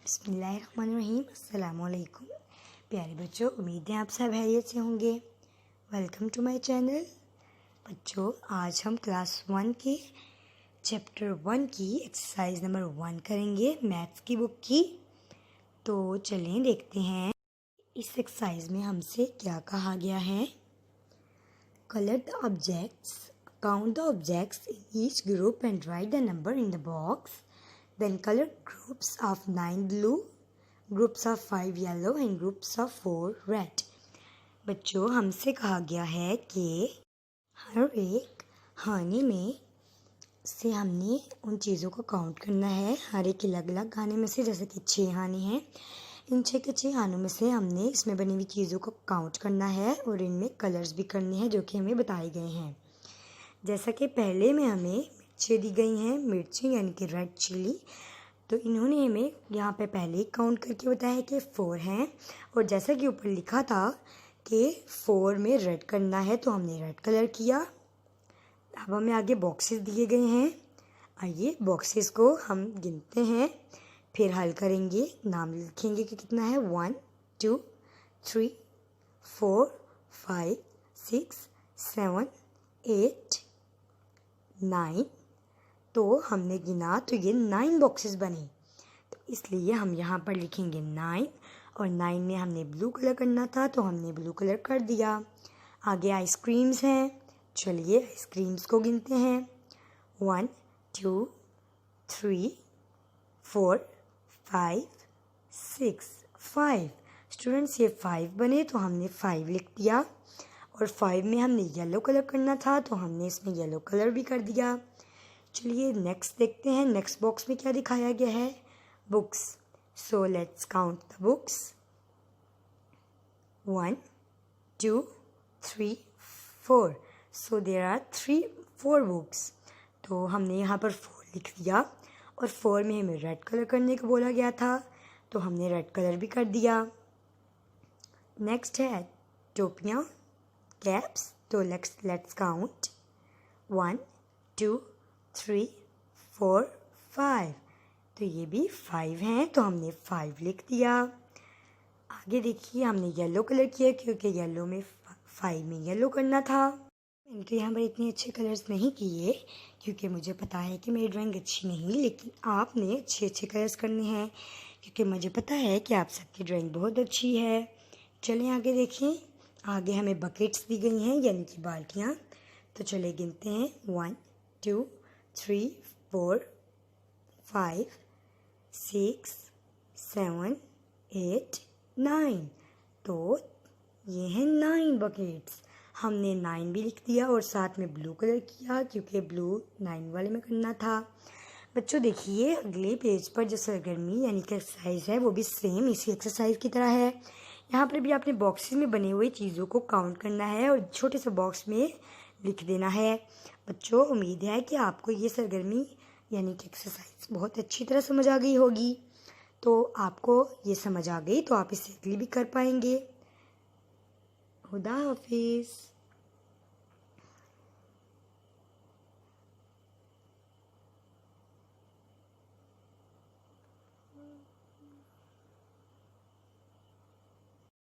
बिस्मिल्लाहिर्रहमानिर्रहीम। अस्सलामुअलैकुम प्यारे बच्चों, उम्मीद है आप सब खैरियत से होंगे। Welcome to my channel. बच्चों, आज हम क्लास 1 के चैप्टर 1 की एक्सरसाइज नंबर 1 करेंगे, मैथ्स की बुक की। तो चलें देखते हैं इस एक्सरसाइज में हमसे क्या कहा गया है। Colour the objects, count the objects in each group and right the number in the box. Then color groups of 9 blue, groups of 5 yellow and groups of 4 red. बच्चों, हमसे कहा गया है कि हर एक खाने में से हमने उन चीज़ों को काउंट करना है। हर एक अलग अलग खाने में से, जैसे कि 6 खाने हैं, इन 6 के 6 खानों में से हमने इसमें बनी हुई चीज़ों को काउंट करना है और इनमें कलर्स भी करने हैं जो कि हमें बताए गए हैं। जैसा कि पहले में हमें मिर्चें दी गई हैं, मिर्ची यानी कि रेड चिली। तो इन्होंने हमें यहाँ पे पहले ही काउंट करके बताया है कि 4 हैं, और जैसा कि ऊपर लिखा था कि 4 में रेड करना है, तो हमने रेड कलर किया। अब हमें आगे बॉक्सेस दिए गए हैं। आइए बॉक्सेस को हम गिनते हैं, फिर हल करेंगे, नाम लिखेंगे कि कितना है। 1 2 3 4 5 6 7 8 9। तो हमने गिना तो ये 9 बॉक्सेस बने, तो इसलिए हम यहाँ पर लिखेंगे 9, और 9 में हमने ब्लू कलर करना था तो हमने ब्लू कलर कर दिया। आगे आइसक्रीम्स हैं, चलिए आइसक्रीम्स को गिनते हैं। 1 2 3 4 5 6 5। स्टूडेंट्स, ये 5 बने तो हमने 5 लिख दिया, और 5 में हमने येलो कलर करना था तो हमने इसमें येलो कलर भी कर दिया। चलिए नेक्स्ट देखते हैं, नेक्स्ट बॉक्स में क्या दिखाया गया है। Books, so let's count the books. 1 2 3 4। So there are 4 books. तो हमने यहाँ पर 4 लिख दिया, और 4 में हमें रेड कलर करने को बोला गया था तो हमने रेड कलर भी कर दिया। नेक्स्ट है टोपियाँ, कैप्स। तो लेट्स काउंट 1 2 3 4 5। तो ये भी 5 हैं तो हमने 5 लिख दिया। आगे देखिए, हमने येलो कलर किया क्योंकि येलो में 5 में येलो करना था। मैंने तो यहाँ पर इतने अच्छे कलर्स नहीं किए क्योंकि मुझे पता है कि मेरी ड्राइंग अच्छी नहीं, लेकिन आपने अच्छे अच्छे कलर्स करने हैं क्योंकि मुझे पता है कि आप सबकी ड्राइंग बहुत अच्छी है। चलिए आगे देखें, आगे हमें बकेट्स दी गई हैं यानी कि बाल्टियाँ। तो चलिए गिनते हैं 1 2 3 4 5 6 7 8 9। तो ये हैं 9 बकेट्स। हमने 9 भी लिख दिया और साथ में ब्लू कलर किया क्योंकि ब्लू 9 वाले में करना था। बच्चों देखिए, अगले पेज पर जो सरगर्मी यानी कि एक्सरसाइज है वो भी सेम इसी एक्सरसाइज की तरह है। यहाँ पर भी आपने बॉक्सेस में बने हुए चीज़ों को काउंट करना है और छोटे से बॉक्स में लिख देना है। बच्चों, उम्मीद है कि आपको ये सरगर्मी यानी कि एक्सरसाइज बहुत अच्छी तरह समझ आ गई होगी। तो आपको ये समझ आ गई तो आप इसे भी कर पाएंगे। खुदा हाफिज़।